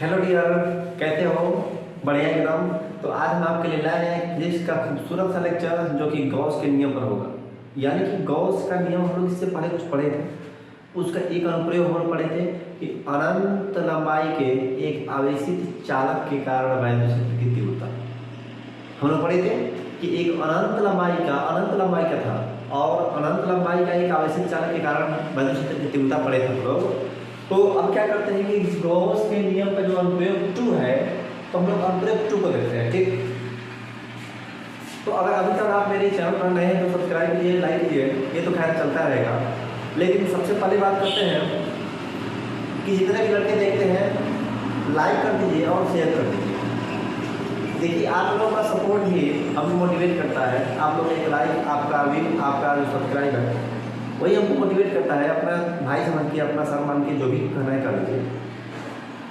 Hello dear, कैसे हो? बढ़िया एकदम। तो आज हम आपके लिए लाए हैं फिजिक्स का खूबसूरत सा लेक्चर जो कि गॉस के नियम पर होगा। यानी कि गॉस का नियम हम लोग इससे पहले कुछ पढ़े थे, उसका एक अनुप्रयोग हम लोग पढ़े थे कि अनंत लंबाई के एक आवेशित चालक के कारण वैद्युत क्षेत्र की तीव्रता। हम लोग पढ़े थे कि एक अनंत लंबाई का था और अनंत लंबाई का एक आवेशित चालक के कारण वैद्युत क्षेत्र की तीव्रता पढ़े थे हम लोग। तो अब क्या करते हैं कि गॉस के नियम का जो अनुप्रयोग 2 है, तो हम लोग अनुप्रयोग 2 को देखते हैं। ठीक, तो अगर अभी तक आप मेरे चैनल पर नए हैं तो सब्सक्राइब कीजिए, लाइक कीजिए, ये तो खैर चलता रहेगा। लेकिन सबसे पहले बात करते हैं कि जितने भी लड़के देखते हैं लाइक कर दीजिए और शेयर कर दीजिए। देखिए, आप लोगों का सपोर्ट ही हमें मोटिवेट करता है। आप लोग एक लाइक, आपका व्यू, आपका जो सब्सक्राइब है वही हमको मोटिवेट करता है। अपना भाई समझ के, अपना सर मान के जो भी कहना है कर लीजिए।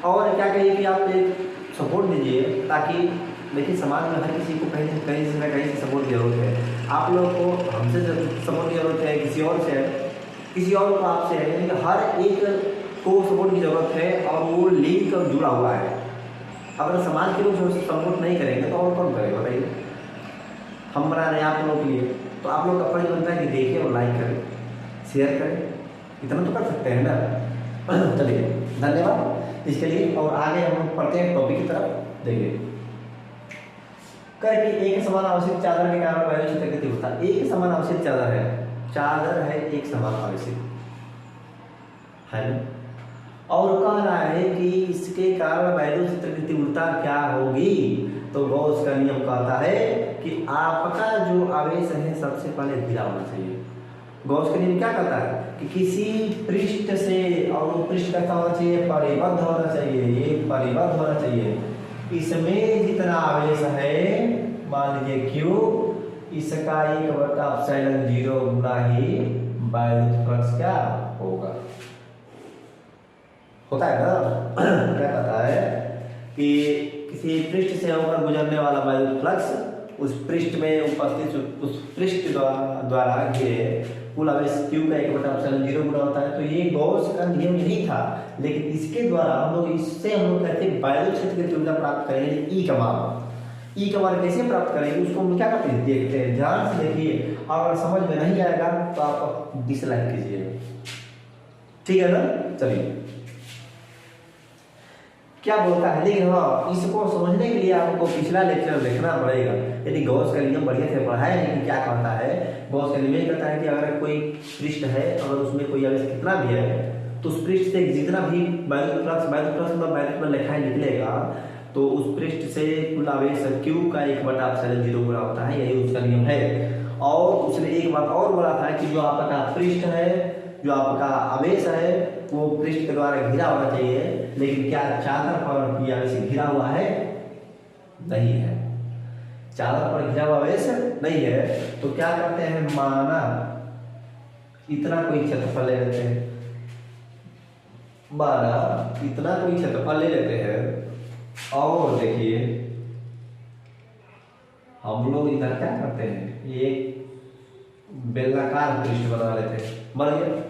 और क्या कहिए कि आप एक सपोर्ट दीजिए, ताकि देखिए समाज में हर किसी को कहीं से कहीं से सपोर्ट की जरूरत है। आप लोग को हमसे सपोर्ट की जरूरत है, किसी और से है, किसी और को आपसे है, यानी कि हर एक को सपोर्ट की जरूरत है और वो लिंक जुड़ा हुआ है। अगर समाज के लोग सपोर्ट नहीं करेंगे तो और कौन करेगा बताइए? हम बना रहे हैं आप लोगों के लिए, तो आप लोग का फर्ज बनता है कि देखिए और लाइक करें, शेयर करें, इतना तो कर सकते हैं ना। चलिए, धन्यवाद इसके लिए। और आगे हम पढ़ते हैं टॉपिक की तरफ। देखिए, कह कि एक समान आवेशित चादर के कारण वैद्युत क्षेत्र की तीव्रता। एक समान आवेशित चादर है एक समान आवेशित है ना? और कह रहा है कि इसके कारण वैद्युत क्षेत्र की तीव्रता क्या होगी। तो गॉस का नियम कहता है कि आपका जो आवेश है सबसे पहले घिरा होना चाहिए। गॉस का नियम क्या कहता है कि किसी पृष्ठ से, और वो पृष्ठ कैसा होना चाहिए? परिबद्ध होना चाहिए। ये परिबद्ध होना चाहिए। इसमें जितना आवेश है, मान लीजिए Q, इसका 1/ε0 गुना ही वैद्युत फ्लक्स क्या होगा, होता है ना। क्या कहता है कि किसी पृष्ठ से होकर गुजरने वाला वैद्युत फ्लक्स उस पृष्ठ में उपस्थित उस पृष्ठ द्वारा घिरे कुल आवेश Q का 1/ε0 गुना होता है। तो ये गॉस का नियम नहीं था, लेकिन इसके द्वारा हम लोग कहते हैं वैद्युत क्षेत्र की तीव्रता प्राप्त करेंगे। ई का मान कैसे प्राप्त करेंगे उसको हम क्या करते हैं, देखते हैं। ध्यान से देखिए, अगर समझ में नहीं आएगा तो आप डिसलाइक कीजिए, ठीक है ना। चलिए, क्या बोलता है, लेकिन हाँ, इसको समझने के लिए आपको पिछला लेक्चर देखना पड़ेगा। यदि गॉस का नियम बढ़िया से पढ़ा है, लेकिन क्या कहता है, गॉस का नियम कहता है कि अगर कोई पृष्ठ है, अगर उसमें कोई आवेश कितना भी है, तो उस पृष्ठ से जितना भी वैद्युत फ्लक्स मतलब वैद्युत में लिखाई निकलेगा, तो उस पृष्ठ से कुल आवेश Q का 1/ε0 गुना होता है। यही उसका नियम है। और उसने एक बात और बोला था कि जो आपका पृष्ठ है, जो आपका आवेश है, वो पृष्ठ के द्वारा घिरा होना चाहिए। लेकिन क्या चादर पर यह आवेश घिरा हुआ है? नहीं है। चादर पर घिरा हुआ आवेश नहीं है। तो क्या करते हैं, माना इतना कोई क्षेत्रफल ले लेते हैं, माना इतना कोई क्षेत्रफल ले लेते हैं, और देखिए हम लोग इधर क्या करते हैं, एक बेलनाकार पृष्ठ बना लेते हैं। मान लीजिए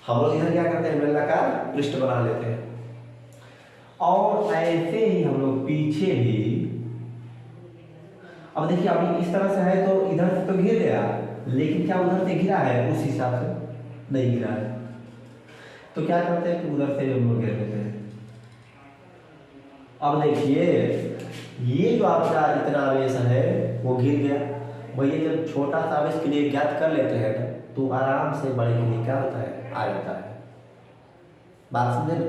हम लोग इधर क्या करते हैं, बेलनाकार पृष्ठ बना लेते हैं। और ऐसे ही हम लोग पीछे भी, अब देखिए अभी इस तरह से है तो इधर से तो घिर गया, लेकिन क्या उधर से घिरा है? उस हिसाब से नहीं घिरा है। तो क्या करते हैं कि उधर से हम लोग घेर लेते हैं। अब देखिए, ये जो आपका इतना आवेश है वो घिर गया। भैया जब छोटा सा आवेश के लिए ज्ञात कर लेते हैं तो आराम से बड़े के लिए क्या होता है, आ जाता है। बात समझे ना?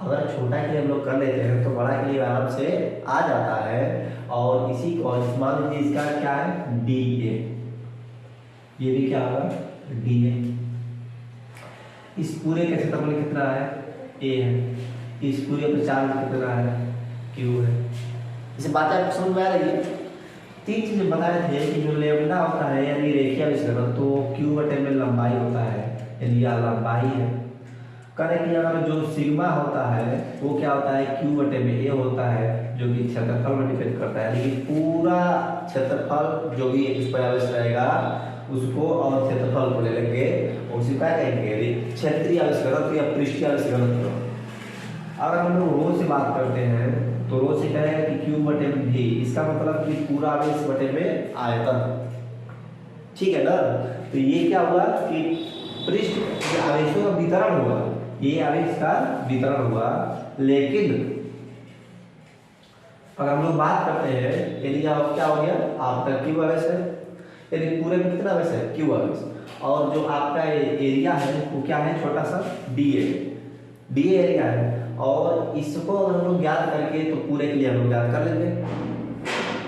अगर छोटा के लिए हम लोग कर लेते हैं तो बड़ा के लिए आराम से आ जाता है। और इसी को मान लीजिए इसका क्या है, DA, ये भी क्या होगा, DA। इस पूरे का क्षेत्रफल कितना है, A है। इस पूरे पर चार्ज कितना है, Q है। इसे बात आपको समझ में आ रही है? 3 चीजें बताए थे कि जो लेमडा होता है यानी रेखीय विसरण, तो Q में लंबाई होता है, यानी यह लंबाई है। करें कि अगर जो सिग्मा होता है वो क्या होता है, Q A होता है, जो कि क्षेत्रफल में डिपेंड करता है। लेकिन पूरा क्षेत्रफल जो भी इस पर आवेश रहेगा उसको और क्षेत्रफल को ले लेंगे, उसी क्या कहेंगे, क्षेत्रीय आवेश घनत्व या पृष्ठीय आवेश घनत्व। अगर हम लोग रो से बात करते हैं तो रो से क्या है कि क्यू बटे में भी, इसका मतलब कि पूरा आवेश बटे में आयतन, ठीक है ना। तो ये क्या हुआ कि पृष्ठ आवेशों का वितरण हुआ, ये आवेश का वितरण हुआ। लेकिन अगर हम लोग बात करते हैं यदि आप क्या हो गया आपका क्यू आवेश है, यदि पूरे में कितना आवेश है क्यू आवेश, और जो आपका एरिया है वो क्या है छोटा सा डी एरिया है, और इसको अगर हम लोग ज्ञात करके तो पूरे के लिए हम लोग ज्ञात कर लेंगे,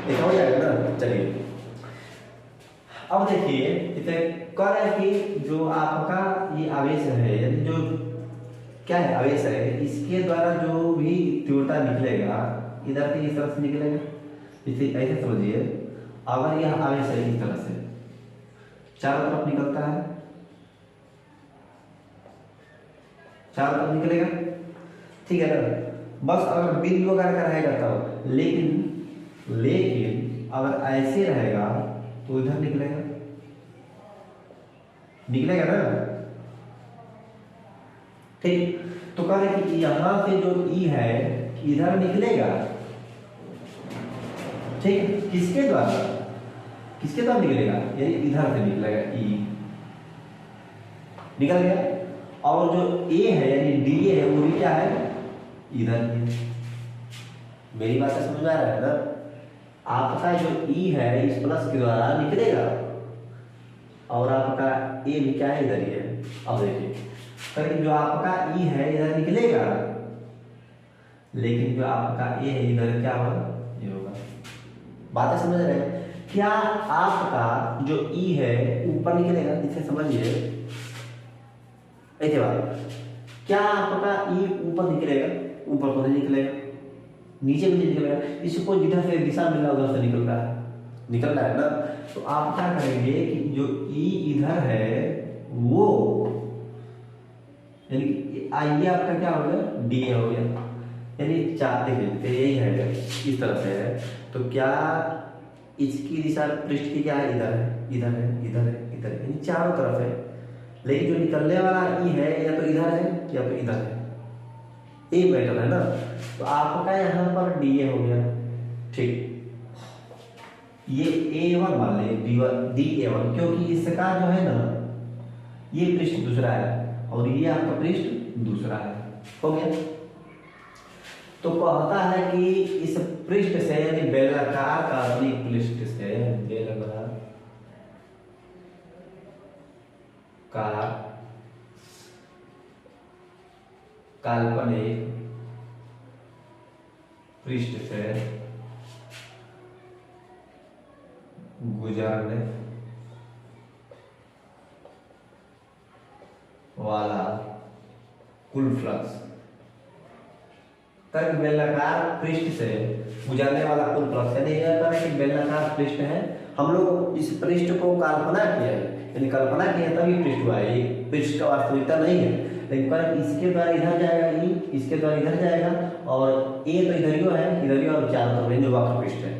ऐसा हो जाएगा ना। चलिए अब देखिए इसे कह रहा है कि जो आपका ये आवेश है, यानी जो क्या है आवेश है, इसके द्वारा जो भी तीव्रता निकलेगा इधर से इस तरह से निकलेगा, इसे ऐसे समझिए। अगर यह आवेश है इस तरह से चारों तरफ निकलता है, चारों तरफ निकलेगा, ठीक है ना। बस अगर बिंदु वगैरह का रहेगा तब, लेकिन अगर ऐसे रहेगा तो इधर निकलेगा ना, ठीक। तो कह रहे कि यहां से जो ई है इधर निकलेगा, ठीक। किसके द्वारा निकलेगा, यानी इधर से निकलेगा, ई निकल गया। और जो ए है यानी डी है वो भी क्या है इधर ही। मेरी बात समझ में आ रहा है ना। आपका जो ई है इस प्लस के द्वारा निकलेगा और आपका ए भी क्या है इधर ही है। अब देखिए जो आपका ई है इधर निकलेगा, लेकिन जो आपका ए है इधर क्या होगा ये होगा। बातें समझ रहे हैं क्या। आपका जो ई है ऊपर निकलेगा, इसे समझिए ऐसे बात, क्या आपका ई ऊपर निकलेगा, ऊपर तो नहीं निकलेगा, नीचे भी नहीं निकलेगा, इसको जिधर से दिशा मिल रहा है उधर से निकल रहा है ना। तो आप क्या करेंगे कि जो ई इधर है वो यानी आई आपका क्या हो गया डी हो गया, यानी चाहते हैं तो यही है इस तरह से है। तो क्या इसकी दिशा पृष्ठ की क्या है इधर है, यानी चारों तरफ है। लेकिन जो निकलने वाला ई है या तो इधर है या तो इधर है, एक मैटर है ना। तो आपका यहाँ पर डी ए हो गया, ठीक। ये A1 मान ले DA1, क्योंकि इसका जो है ना ये पृष्ठ दूसरा है और ये आपका पृष्ठ दूसरा है, हो गया। तो कहता है कि इस पृष्ठ से यानी बेलनाकार काल्पनिक पृष्ठ से बेलनाकार काल्पनिक पृष्ठ से गुजरने वाला कुल फ्लक्स, तक बेलनाकार पृष्ठ से गुजरने वाला कुल फ्लक्स, यानी यह करें कि बेलनाकार पृष्ठ है, हम लोग इस पृष्ठ को कल्पना किया है, यानी कल्पना किया तभी पृष्ठ हुआ है, ये पृष्ठ का वास्तविकता नहीं है। लेकिन इसके द्वारा इधर जाएगा ई, इसके द्वारा इधर जाएगा, और ए तो इधरियो है इधरियो, और चारों तरफ जो वक्र पृष्ठ है।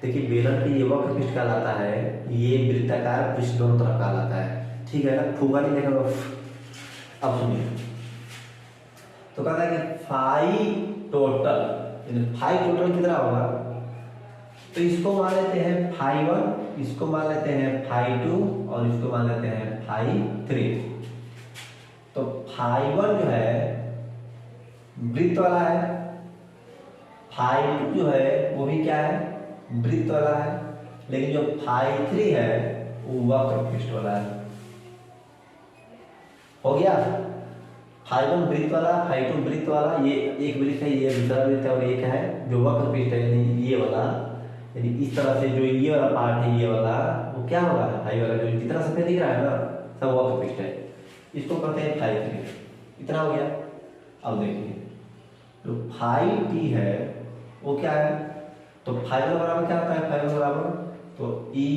देखिए बेलन पे ये वक्र पृष्ठ कहलाता है, ये वृत्ताकार पृष्ठ दोनों तरफ कहलाता है, ठीक है ना। फूका नहीं देखा। अब सुनिए, तो कहता है कि फाई टोटल कितना होगा, तो इसको मान लेते हैं फाई 1, इसको मान लेते हैं फाई 2 और इसको मान लेते हैं फाई 3। तो फाई 1 जो है वृत्त वाला है, फाई 2 जो है वो भी क्या है वृत्त वाला है, लेकिन जो फाई 3 है वो वक्र पृष्ठ वाला है। हो गया, फाई 1 वृत्त वाला, फाई 2 वृत्त वाला, ये एक वृत्त है, ये दूसरा वृत्त है, और एक है जो वक्र पृष्ठ है यानी ये वाला, यानी इस तरह से जो ये वाला पार्ट है ये वाला वो क्या होगा फाई वाला, जो जितना सफेद दिख रहा है ना सब वक्र पृष्ठ है, इसको कहते हैं फाई 3। इतना हो गया। अब देखिए जो फाई टी है वो क्या है, तो फाई वाला बराबर क्या होता है, फाई वाला बराबर तो ई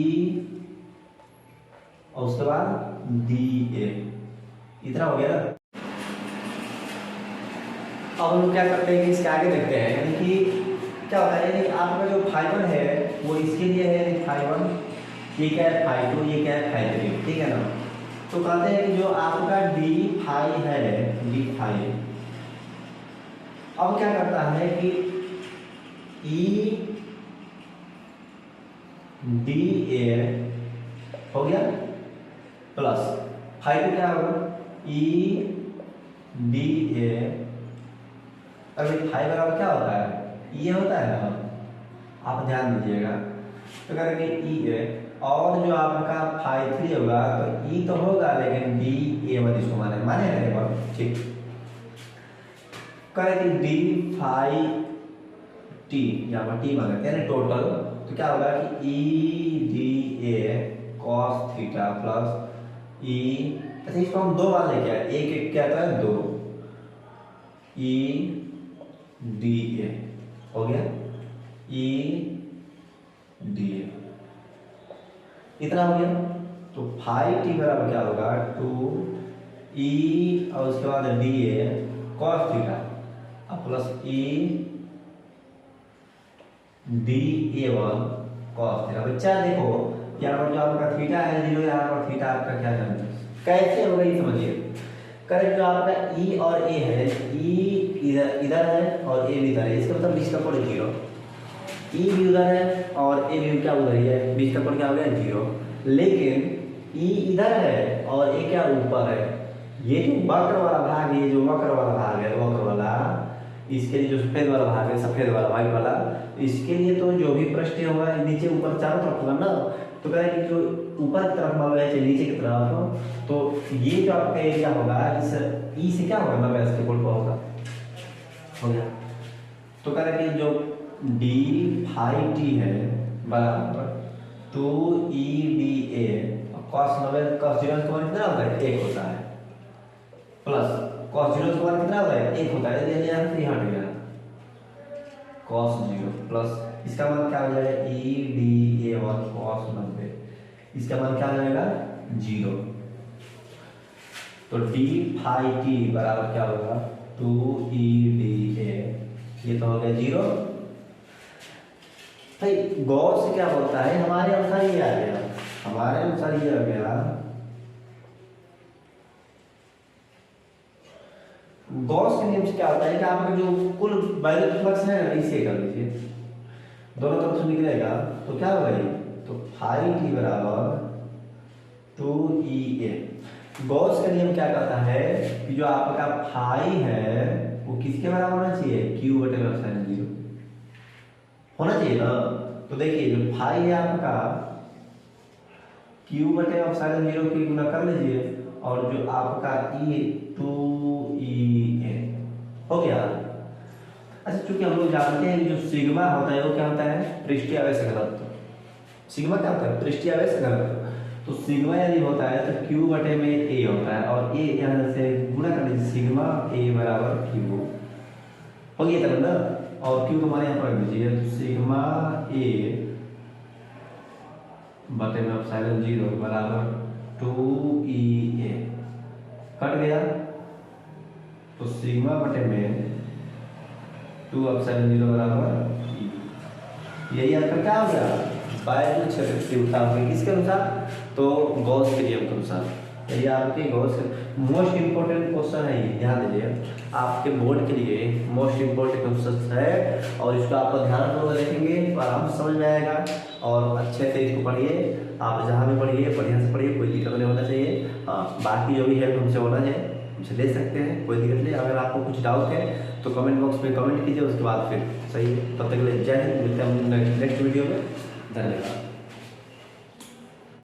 और उसके बाद डी ए, इतना हो गया ना। अब हम लोग क्या करते हैं कि इसके आगे देखते हैं, यानी कि क्या होता है, यानी आपका जो फाई 1 है वो इसके लिए है, यानी फाई 1, ये क्या है फाई 2, ये क्या है फाई 3, ठीक है ना। तो कहते हैं कि जो आपका डी फाई है, डी फाई अब क्या करता है कि ई डी ए हो गया प्लस फाइव क्या होगा ई डी ए। अभी फाइव बराबर क्या होता है ये होता है ना, आप ध्यान दीजिएगा। तो करेंगे ई ए और जो आपका फाइव थ्री होगा तो ई तो होगा लेकिन डी ए मत इसको माने रहेगा ठीक। करेंगे डी फाइव टी यहाँ पर टी मांगते हैं टोटल, तो क्या होगा कि E D A cos theta plus E, अच्छा इसको हम दो बार लेके आए, एक क्या था दो ई डी ए हो गया ई डी ए इतना हो गया। तो फाइव टी बराबर क्या होगा टू ई और उसके बाद डी ए कॉस थीटा अब प्लस ई डी ए वन कॉस थीटा। बच्चा देखो यहाँ पर जो आपका थीटा है जीरो, यहाँ पर थीटा आपका क्या जाना कैसे होगा ये समझिए। करेक्ट जो आपका ई और ए है, ई इधर है और ए भी इधर है, इसका मतलब बीच का कोण जीरो। ई भी उधर है और ए भी क्या उधर ही है, बीच का कोण क्या हो गया जीरो। लेकिन ई इधर है और ए क्या ऊपर है, ये जो वक्र वाला भाग है, ये जो वक्र वाला भाग है वक्र वाला, इसके लिए जो सफेद वाला भाग है सफेद वाला व्हाइट वाला, इसके लिए तो जो भी पृष्ठ होगा नीचे ऊपर चारों तरफ होगा ना। तो कह रहे कि जो ऊपर की तरफ मालूम है नीचे की तरफ, तो ये जो आपका एरिया होगा इस ई से क्या होगा मैं इसके कोण होगा हो गया। तो कह रहे कि जो डी फाइव टी है बराबर two E D A cos cos zero का मान कितना होता है एक होता है प्लस कॉस जीरो का मान कितना होता है एक होता है, ये यहाँ से हट गया कॉस जीरो प्लस इसका मान क्या हो जाएगा ई डी ए वन कॉस 90, इसका मान क्या हो जाएगा जीरो। तो डी फाइव टी बराबर क्या होगा टू ई डी ए, ये तो हो गया जीरो। भाई गौर से क्या बोलता है हमारे अनुसार ये आ गया, हमारे अनुसार ये आ गया। गॉस के नियम से क्या होता है कि आपका जो कुल वैल्यू फ्लक्स है इसे कर लीजिए, दोनों तरफ से निकलेगा तो क्या होगा ये, तो फाइव टी बराबर टू ई ए। गॉस का नियम क्या कहता है कि जो आपका फाइव है वो किसके बराबर होना चाहिए क्यू बटे एप्सिलॉन जीरो होना चाहिए ना। तो देखिए जो फाइव है आपका क्यू बटे एप्सिलॉन जीरो की गुना कर लीजिए और जो आपका ई टू ई ए हो गया। अच्छा चूंकि हम लोग जानते हैं कि जो सिग्मा होता है वो क्या होता है पृष्ठीय आवेश घनत्व। सिग्मा क्या होता है पृष्ठीय आवेश घनत्व। तो सिग्मा यदि होता है तो क्यू बटे में ए होता है और ए यहाँ से गुणा कर लीजिए सिग्मा ए बराबर क्यू हो गया तब ना, और क्यू को हमारे यहाँ पर रख दीजिए तो सिग्मा ए बटे में एप्सिलॉन जीरो बराबर टू ई ए कट गया। तो सिग्मा बटे में टू एप्सिलॉन जीरो बराबर यही आपका क्या हो गया वायु क्षेत्र तीव्रता होगी किसके अनुसार, तो गॉस के नियम के अनुसार। यही आपके गॉस मोस्ट इंपोर्टेंट क्वेश्चन है, ये ध्यान दीजिए आपके बोर्ड के लिए मोस्ट इंपोर्टेंट क्वेश्चन है और इसको आप ध्यानपूर्वक देखेंगे तो आराम से समझ में आएगा और अच्छे से इसको पढ़िए। आप जहाँ भी पढ़िए बढ़िया से पढ़िए, कोई दिक्कत नहीं होना चाहिए। हाँ बाकी जो भी हेल्प हमसे होना चाहिए हमसे ले सकते हैं, कोई दिक्कत नहीं। अगर आपको कुछ डाउट है तो कमेंट बॉक्स में कमेंट कीजिए, उसके बाद फिर सही है। तब तक के लिए जय हिंद, मिलते हैं नेक्स्ट वीडियो में। धन्यवाद।